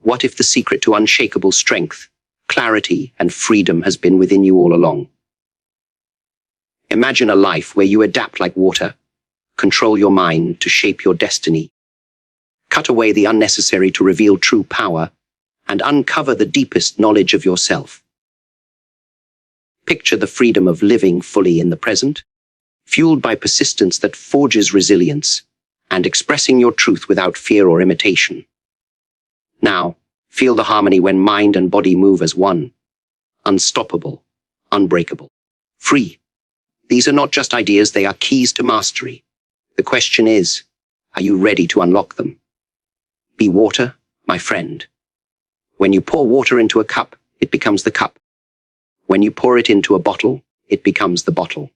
What if the secret to unshakable strength, clarity, and freedom has been within you all along? Imagine a life where you adapt like water, control your mind to shape your destiny, cut away the unnecessary to reveal true power, and uncover the deepest knowledge of yourself. Picture the freedom of living fully in the present, fueled by persistence that forges resilience, and expressing your truth without fear or imitation. Now, feel the harmony when mind and body move as one. Unstoppable, unbreakable, free. These are not just ideas, they are keys to mastery. The question is, are you ready to unlock them? Be water, my friend. When you pour water into a cup, it becomes the cup. When you pour it into a bottle, it becomes the bottle.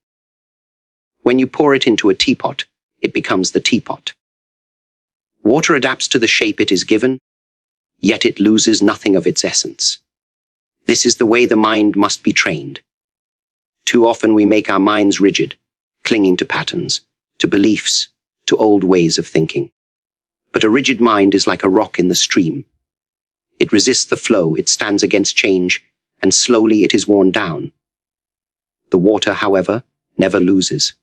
When you pour it into a teapot, it becomes the teapot. Water adapts to the shape it is given, yet it loses nothing of its essence. This is the way the mind must be trained. Too often we make our minds rigid, clinging to patterns, to beliefs, to old ways of thinking. But a rigid mind is like a rock in the stream. It resists the flow, it stands against change, and slowly it is worn down. The water, however, never loses.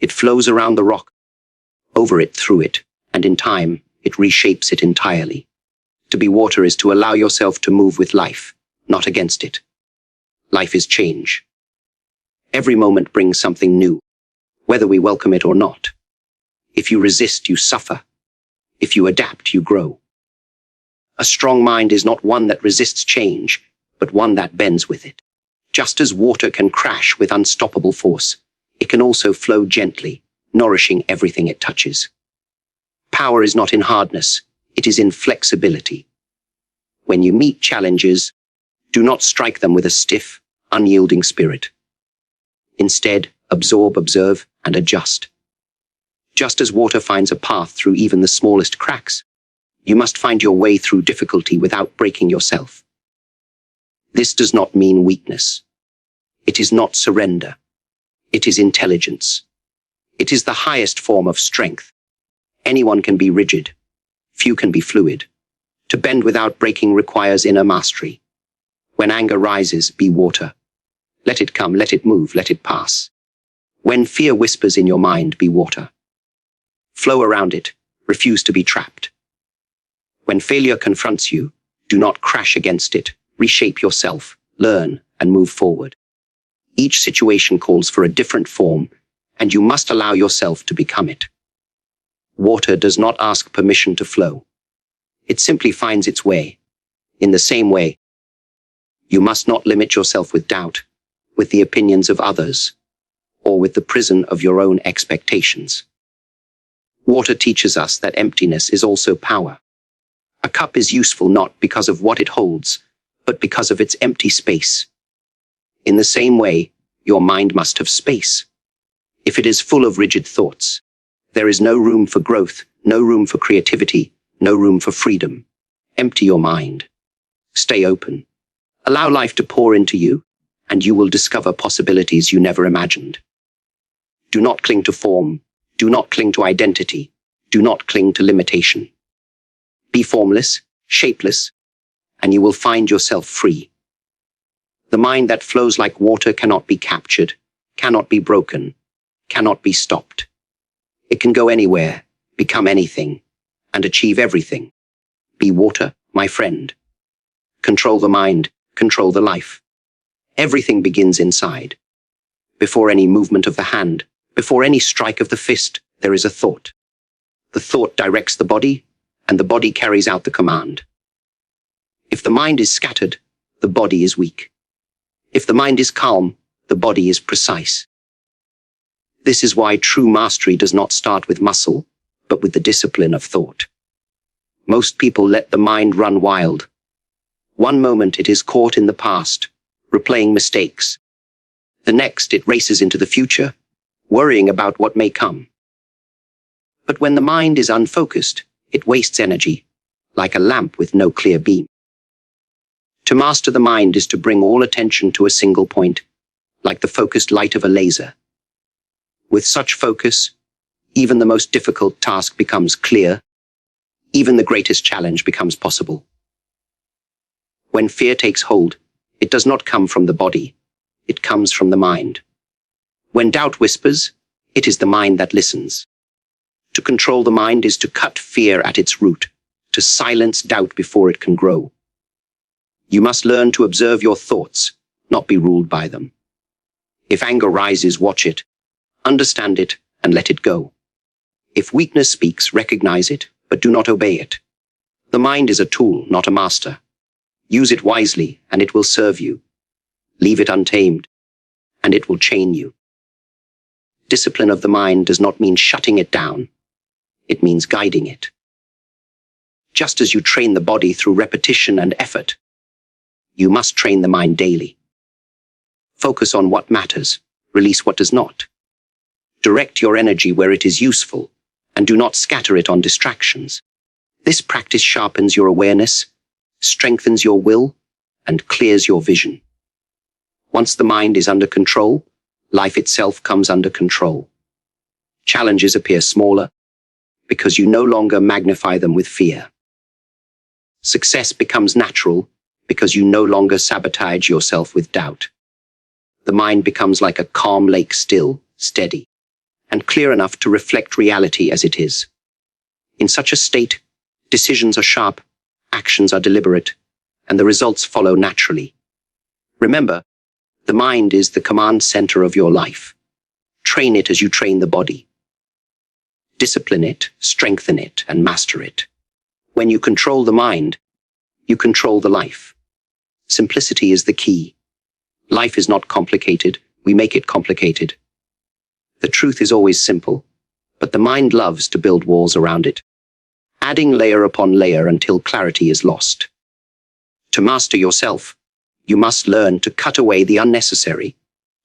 It flows around the rock, over it, through it, and in time, it reshapes it entirely. To be water is to allow yourself to move with life, not against it. Life is change. Every moment brings something new, whether we welcome it or not. If you resist, you suffer. If you adapt, you grow. A strong mind is not one that resists change, but one that bends with it. Just as water can crash with unstoppable force, it can also flow gently, nourishing everything it touches. Power is not in hardness, it is in flexibility. When you meet challenges, do not strike them with a stiff, unyielding spirit. Instead, absorb, observe, and adjust. Just as water finds a path through even the smallest cracks, you must find your way through difficulty without breaking yourself. This does not mean weakness. It is not surrender. It is intelligence. It is the highest form of strength. Anyone can be rigid. Few can be fluid. To bend without breaking requires inner mastery. When anger rises, be water. Let it come, let it move, let it pass. When fear whispers in your mind, be water. Flow around it, refuse to be trapped. When failure confronts you, do not crash against it. Reshape yourself, learn, and move forward. Each situation calls for a different form, and you must allow yourself to become it. Water does not ask permission to flow. It simply finds its way. In the same way, you must not limit yourself with doubt, with the opinions of others, or with the prison of your own expectations. Water teaches us that emptiness is also power. A cup is useful not because of what it holds, but because of its empty space. In the same way, your mind must have space. If it is full of rigid thoughts, there is no room for growth, no room for creativity, no room for freedom. Empty your mind. Stay open. Allow life to pour into you, and you will discover possibilities you never imagined. Do not cling to form. Do not cling to identity. Do not cling to limitation. Be formless, shapeless, and you will find yourself free. The mind that flows like water cannot be captured, cannot be broken, cannot be stopped. It can go anywhere, become anything, and achieve everything. Be water, my friend. Control the mind, control the life. Everything begins inside. Before any movement of the hand, before any strike of the fist, there is a thought. The thought directs the body, and the body carries out the command. If the mind is scattered, the body is weak. If the mind is calm, the body is precise. This is why true mastery does not start with muscle, but with the discipline of thought. Most people let the mind run wild. One moment it is caught in the past, replaying mistakes. The next it races into the future, worrying about what may come. But when the mind is unfocused, it wastes energy, like a lamp with no clear beam. To master the mind is to bring all attention to a single point, like the focused light of a laser. With such focus, even the most difficult task becomes clear, even the greatest challenge becomes possible. When fear takes hold, it does not come from the body. It comes from the mind. When doubt whispers, it is the mind that listens. To control the mind is to cut fear at its root, to silence doubt before it can grow. You must learn to observe your thoughts, not be ruled by them. If anger rises, watch it, understand it, and let it go. If weakness speaks, recognize it, but do not obey it. The mind is a tool, not a master. Use it wisely, and it will serve you. Leave it untamed, and it will chain you. Discipline of the mind does not mean shutting it down. It means guiding it. Just as you train the body through repetition and effort, you must train the mind daily. Focus on what matters, release what does not. Direct your energy where it is useful, and do not scatter it on distractions. This practice sharpens your awareness, strengthens your will, and clears your vision. Once the mind is under control, life itself comes under control. Challenges appear smaller because you no longer magnify them with fear. Success becomes natural because you no longer sabotage yourself with doubt. The mind becomes like a calm lake, still, steady, and clear enough to reflect reality as it is. In such a state, decisions are sharp, actions are deliberate, and the results follow naturally. Remember, the mind is the command center of your life. Train it as you train the body. Discipline it, strengthen it, and master it. When you control the mind, you control the life. Simplicity is the key. Life is not complicated, we make it complicated. The truth is always simple, but the mind loves to build walls around it, adding layer upon layer until clarity is lost. To master yourself, you must learn to cut away the unnecessary,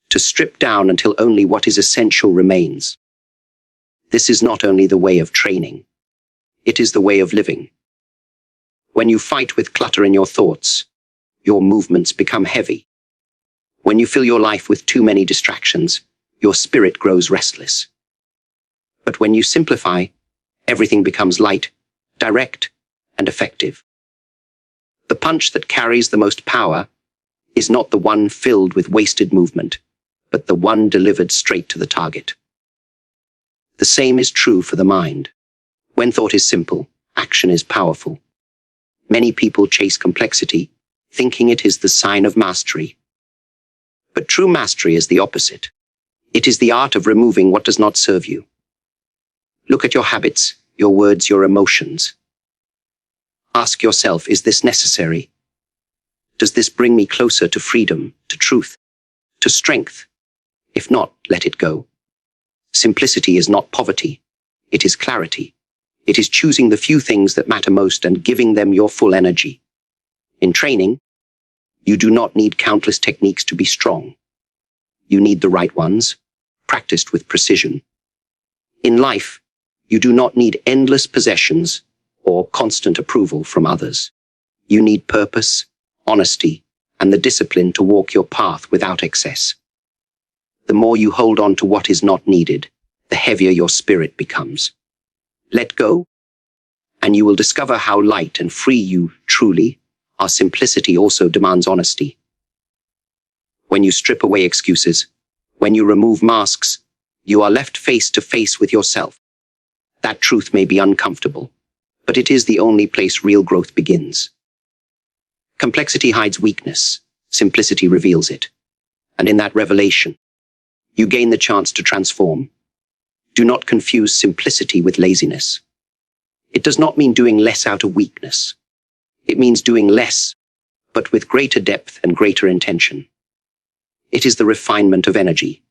to strip down until only what is essential remains. This is not only the way of training, it is the way of living. When you fight with clutter in your thoughts, your movements become heavy. When you fill your life with too many distractions, your spirit grows restless. But when you simplify, everything becomes light, direct, and effective. The punch that carries the most power is not the one filled with wasted movement, but the one delivered straight to the target. The same is true for the mind. When thought is simple, action is powerful. Many people chase complexity, thinking it is the sign of mastery. But true mastery is the opposite. It is the art of removing what does not serve you. Look at your habits, your words, your emotions. Ask yourself, is this necessary? Does this bring me closer to freedom, to truth, to strength? If not, let it go. Simplicity is not poverty. It is clarity. It is choosing the few things that matter most and giving them your full energy. In training, you do not need countless techniques to be strong. You need the right ones, practiced with precision. In life, you do not need endless possessions or constant approval from others. You need purpose, honesty, and the discipline to walk your path without excess. The more you hold on to what is not needed, the heavier your spirit becomes. Let go, and you will discover how light and free you truly are. Simplicity also demands honesty. When you strip away excuses, when you remove masks, you are left face to face with yourself. That truth may be uncomfortable, but it is the only place real growth begins. Complexity hides weakness, simplicity reveals it. And in that revelation, you gain the chance to transform. Do not confuse simplicity with laziness. It does not mean doing less out of weakness. It means doing less, but with greater depth and greater intention. It is the refinement of energy.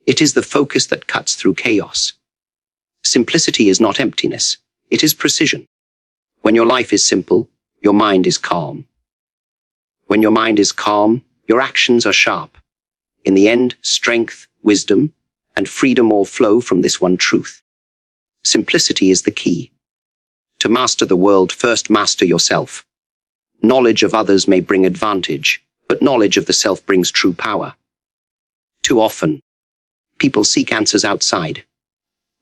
It is the focus that cuts through chaos. Simplicity is not emptiness. It is precision. When your life is simple, your mind is calm. When your mind is calm, your actions are sharp. In the end, strength, wisdom, and freedom all flow from this one truth. Simplicity is the key. To master the world, first master yourself. Knowledge of others may bring advantage, but knowledge of the self brings true power. Too often, people seek answers outside.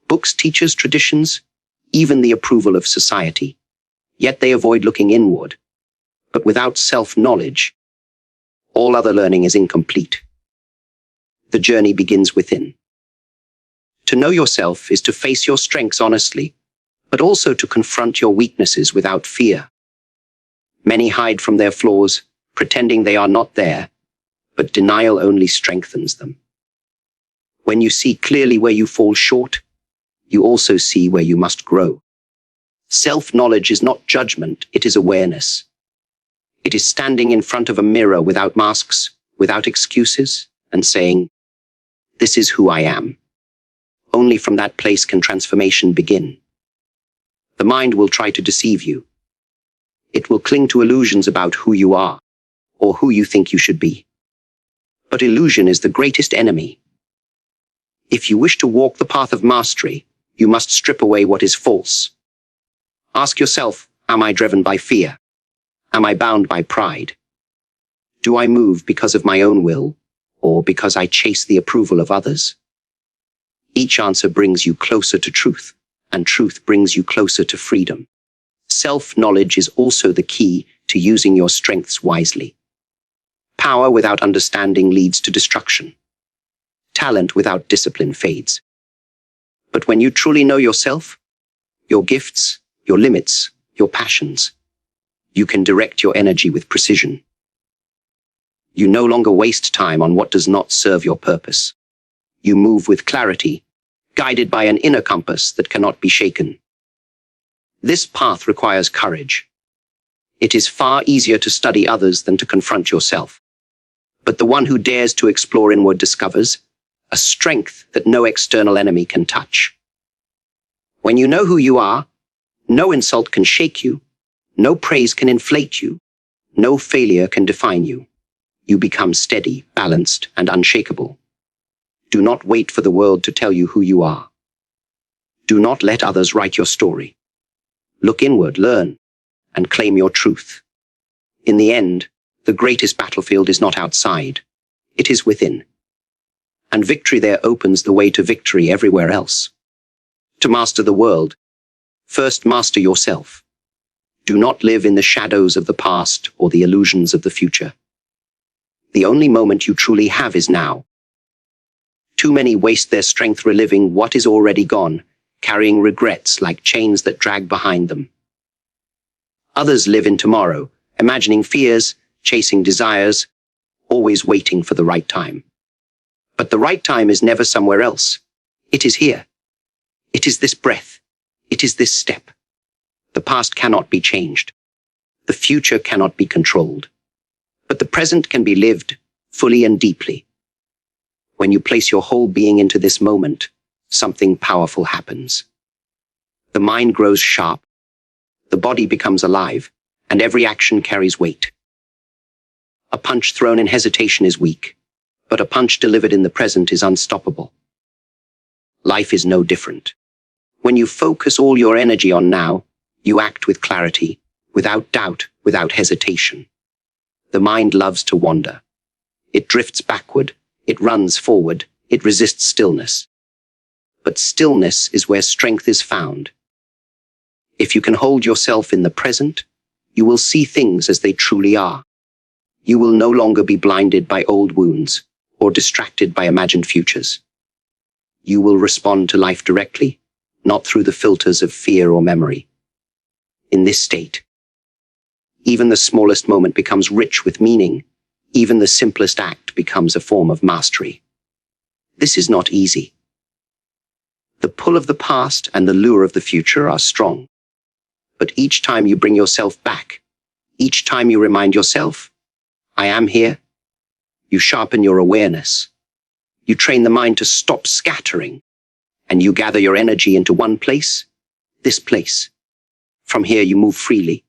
Books, teachers, traditions, even the approval of society. Yet they avoid looking inward. But without self-knowledge, all other learning is incomplete. The journey begins within. To know yourself is to face your strengths honestly, but also to confront your weaknesses without fear. Many hide from their flaws, pretending they are not there, but denial only strengthens them. When you see clearly where you fall short, you also see where you must grow. Self-knowledge is not judgment, it is awareness. It is standing in front of a mirror without masks, without excuses, and saying, "This is who I am." Only from that place can transformation begin. The mind will try to deceive you. It will cling to illusions about who you are, or who you think you should be. But illusion is the greatest enemy. If you wish to walk the path of mastery, you must strip away what is false. Ask yourself, am I driven by fear? Am I bound by pride? Do I move because of my own will, or because I chase the approval of others? Each answer brings you closer to truth, and truth brings you closer to freedom. Self-knowledge is also the key to using your strengths wisely. Power without understanding leads to destruction. Talent without discipline fades. But when you truly know yourself, your gifts, your limits, your passions, you can direct your energy with precision. You no longer waste time on what does not serve your purpose. You move with clarity, guided by an inner compass that cannot be shaken. This path requires courage. It is far easier to study others than to confront yourself. But the one who dares to explore inward discovers a strength that no external enemy can touch. When you know who you are, no insult can shake you, no praise can inflate you, no failure can define you. You become steady, balanced, and unshakable. Do not wait for the world to tell you who you are. Do not let others write your story. Look inward, learn, and claim your truth. In the end, the greatest battlefield is not outside. It is within. And victory there opens the way to victory everywhere else. To master the world, first master yourself. Do not live in the shadows of the past or the illusions of the future. The only moment you truly have is now. Too many waste their strength reliving what is already gone, carrying regrets like chains that drag behind them. Others live in tomorrow, imagining fears, chasing desires, always waiting for the right time. But the right time is never somewhere else. It is here. It is this breath. It is this step. The past cannot be changed. The future cannot be controlled. But the present can be lived fully and deeply. When you place your whole being into this moment, something powerful happens. The mind grows sharp. The body becomes alive, and every action carries weight. A punch thrown in hesitation is weak, but a punch delivered in the present is unstoppable. Life is no different. When you focus all your energy on now, you act with clarity, without doubt, without hesitation. The mind loves to wander. It drifts backward, it runs forward, it resists stillness. But stillness is where strength is found. If you can hold yourself in the present, you will see things as they truly are. You will no longer be blinded by old wounds or distracted by imagined futures. You will respond to life directly, not through the filters of fear or memory. In this state, even the smallest moment becomes rich with meaning. Even the simplest act becomes a form of mastery. This is not easy. The pull of the past and the lure of the future are strong. But each time you bring yourself back, each time you remind yourself, I am here, you sharpen your awareness. You train the mind to stop scattering, and you gather your energy into one place, this place. From here you move freely.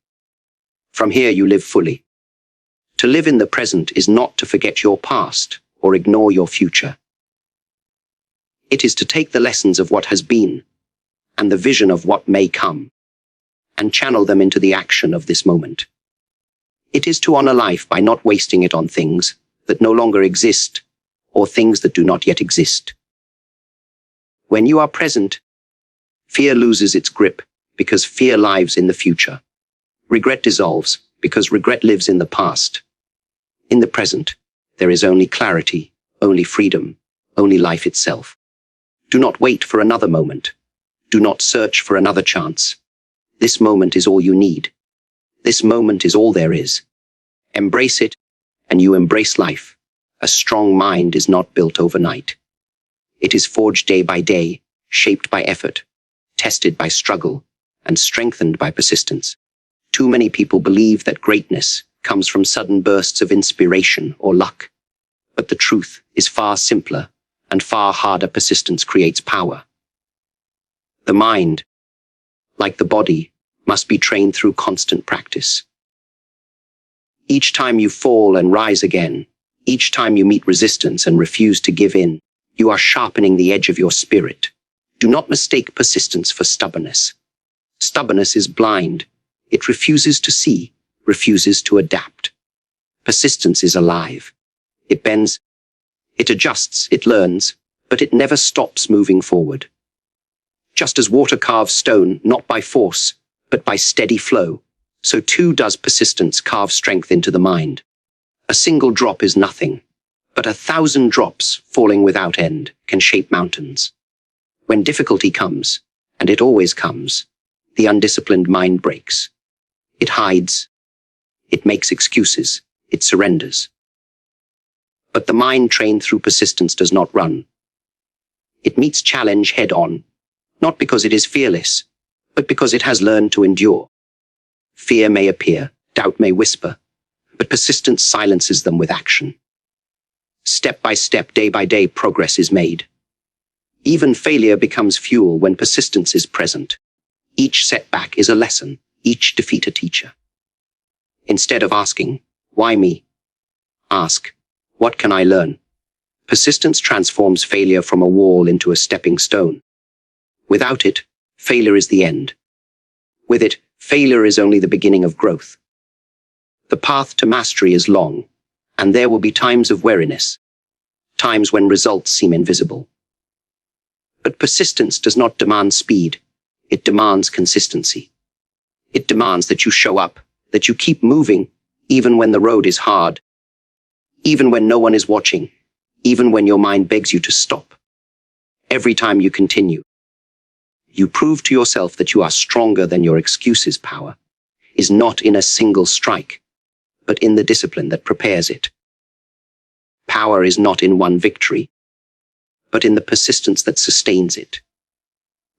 From here you live fully. To live in the present is not to forget your past or ignore your future. It is to take the lessons of what has been and the vision of what may come and channel them into the action of this moment. It is to honor life by not wasting it on things that no longer exist or things that do not yet exist. When you are present, fear loses its grip because fear lives in the future. Regret dissolves because regret lives in the past. In the present, there is only clarity, only freedom, only life itself. Do not wait for another moment. Do not search for another chance. This moment is all you need. This moment is all there is. Embrace it, and you embrace life. A strong mind is not built overnight. It is forged day by day, shaped by effort, tested by struggle, and strengthened by persistence. Too many people believe that greatness comes from sudden bursts of inspiration or luck. But the truth is far simpler and far harder. Persistence creates power. The mind, like the body, must be trained through constant practice. Each time you fall and rise again, each time you meet resistance and refuse to give in, you are sharpening the edge of your spirit. Do not mistake persistence for stubbornness. Stubbornness is blind. It refuses to see, refuses to adapt. Persistence is alive. It bends, it adjusts, it learns, but it never stops moving forward. Just as water carves stone, not by force, but by steady flow, so too does persistence carve strength into the mind. A single drop is nothing, but 1,000 drops, falling without end, can shape mountains. When difficulty comes, and it always comes, the undisciplined mind breaks. It hides. It makes excuses. It surrenders. But the mind trained through persistence does not run. It meets challenge head-on, not because it is fearless, but because it has learned to endure. Fear may appear, doubt may whisper, but persistence silences them with action. Step by step, day by day, progress is made. Even failure becomes fuel when persistence is present. Each setback is a lesson, each defeat a teacher. Instead of asking, "Why me?" ask, "What can I learn?" Persistence transforms failure from a wall into a stepping stone. Without it, failure is the end. With it, failure is only the beginning of growth. The path to mastery is long, and there will be times of weariness, times when results seem invisible. But persistence does not demand speed. It demands consistency. It demands that you show up, that you keep moving, even when the road is hard, even when no one is watching, even when your mind begs you to stop. Every time you continue, you prove to yourself that you are stronger than your excuses. Power is not in a single strike, but in the discipline that prepares it. Power is not in one victory, but in the persistence that sustains it.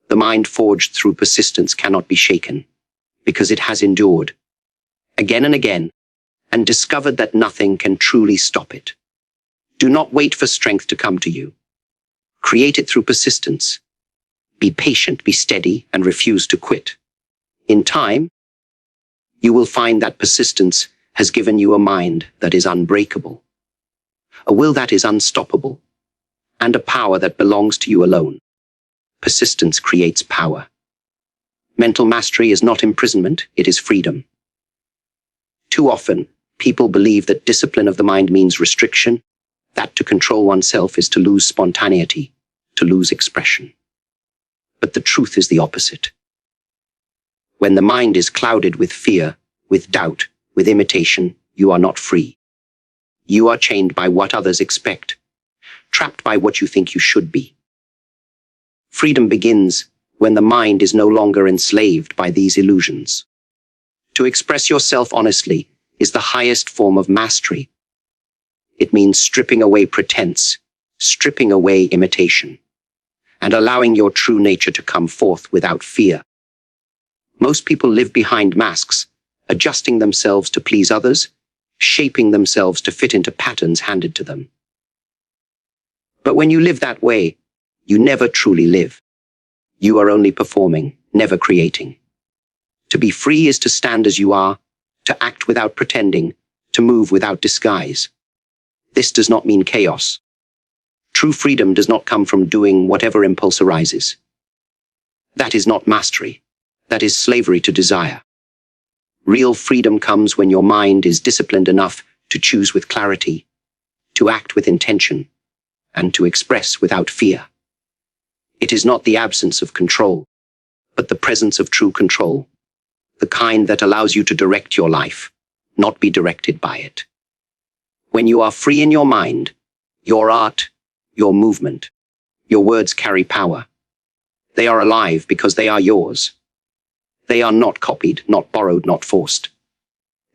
The mind forged through persistence cannot be shaken, because it has endured, again and again, and discovered that nothing can truly stop it. Do not wait for strength to come to you. Create it through persistence. Be patient, be steady, and refuse to quit. In time, you will find that persistence has given you a mind that is unbreakable, a will that is unstoppable, and a power that belongs to you alone. Persistence creates power. Mental mastery is not imprisonment, it is freedom. Too often, people believe that discipline of the mind means restriction, that to control oneself is to lose spontaneity, to lose expression. But the truth is the opposite. When the mind is clouded with fear, with doubt, with imitation, you are not free. You are chained by what others expect, trapped by what you think you should be. Freedom begins when the mind is no longer enslaved by these illusions. To express yourself honestly is the highest form of mastery. It means stripping away pretense, stripping away imitation, and allowing your true nature to come forth without fear. Most people live behind masks, adjusting themselves to please others, shaping themselves to fit into patterns handed to them. But when you live that way, you never truly live. You are only performing, never creating. To be free is to stand as you are, to act without pretending, to move without disguise. This does not mean chaos. True freedom does not come from doing whatever impulse arises. That is not mastery. That is slavery to desire. Real freedom comes when your mind is disciplined enough to choose with clarity, to act with intention, and to express without fear. It is not the absence of control, but the presence of true control, the kind that allows you to direct your life, not be directed by it. When you are free in your mind, your art, your movement, your words carry power. They are alive because they are yours. They are not copied, not borrowed, not forced.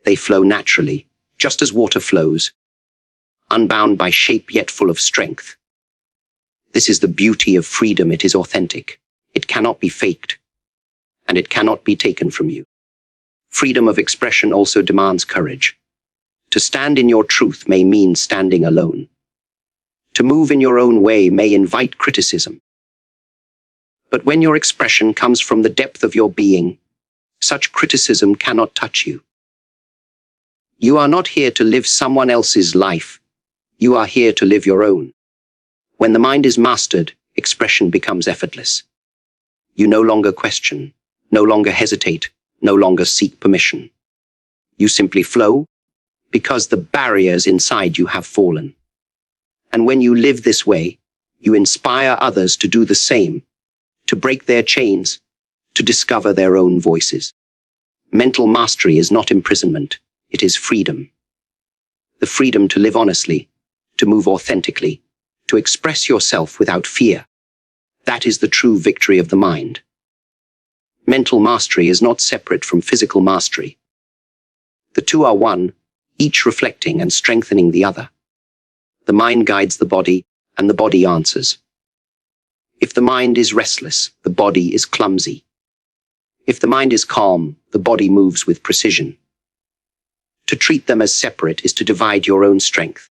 They flow naturally, just as water flows, unbound by shape yet full of strength. This is the beauty of freedom. It is authentic. It cannot be faked, and it cannot be taken from you. Freedom of expression also demands courage. To stand in your truth may mean standing alone. To move in your own way may invite criticism. But when your expression comes from the depth of your being, such criticism cannot touch you. You are not here to live someone else's life. You are here to live your own. When the mind is mastered, expression becomes effortless. You no longer question, no longer hesitate, no longer seek permission. You simply flow because the barriers inside you have fallen. And when you live this way, you inspire others to do the same, to break their chains, to discover their own voices. Mental mastery is not imprisonment, it is freedom. The freedom to live honestly, to move authentically, to express yourself without fear. That is the true victory of the mind. Mental mastery is not separate from physical mastery. The two are one, each reflecting and strengthening the other. The mind guides the body, and the body answers. If the mind is restless, the body is clumsy. If the mind is calm, the body moves with precision. To treat them as separate is to divide your own strength.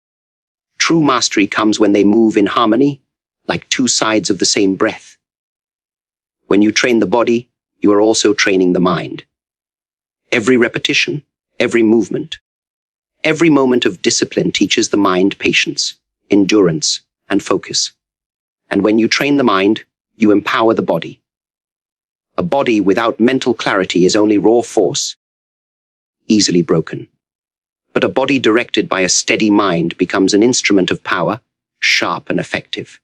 True mastery comes when they move in harmony, like two sides of the same breath. When you train the body, you are also training the mind. Every repetition, every movement, every moment of discipline teaches the mind patience, endurance, and focus. And when you train the mind, you empower the body. A body without mental clarity is only raw force, easily broken. But a body directed by a steady mind becomes an instrument of power, sharp and effective.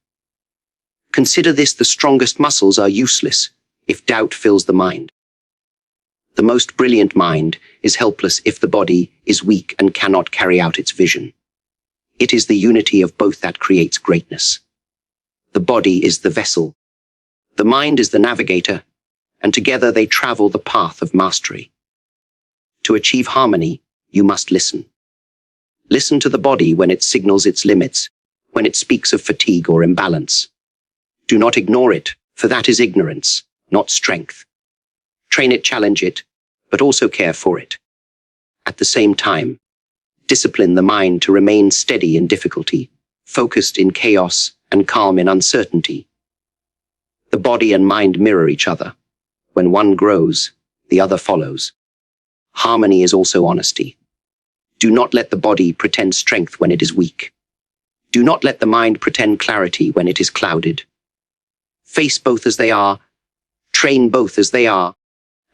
Consider this: the strongest muscles are useless if doubt fills the mind. The most brilliant mind is helpless if the body is weak and cannot carry out its vision. It is the unity of both that creates greatness. The body is the vessel, the mind is the navigator, and together they travel the path of mastery. To achieve harmony, you must listen. Listen to the body when it signals its limits, when it speaks of fatigue or imbalance. Do not ignore it, for that is ignorance, not strength. Train it, challenge it, but also care for it. At the same time, discipline the mind to remain steady in difficulty, focused in chaos, and calm in uncertainty. The body and mind mirror each other. When one grows, the other follows. Harmony is also honesty. Do not let the body pretend strength when it is weak. Do not let the mind pretend clarity when it is clouded. Face both as they are, train both as they are,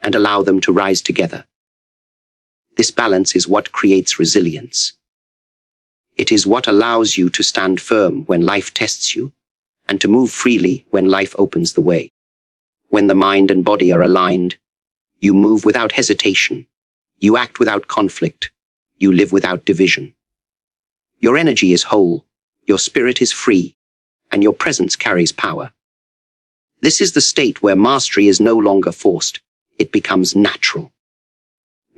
and allow them to rise together. This balance is what creates resilience. It is what allows you to stand firm when life tests you, and to move freely when life opens the way. When the mind and body are aligned, you move without hesitation, you act without conflict, you live without division. Your energy is whole, your spirit is free, and your presence carries power. This is the state where mastery is no longer forced, it becomes natural.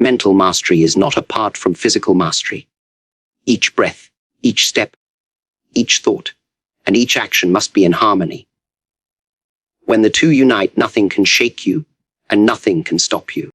Mental mastery is not apart from physical mastery. Each breath, each step, each thought, and each action must be in harmony. When the two unite, nothing can shake you, and nothing can stop you.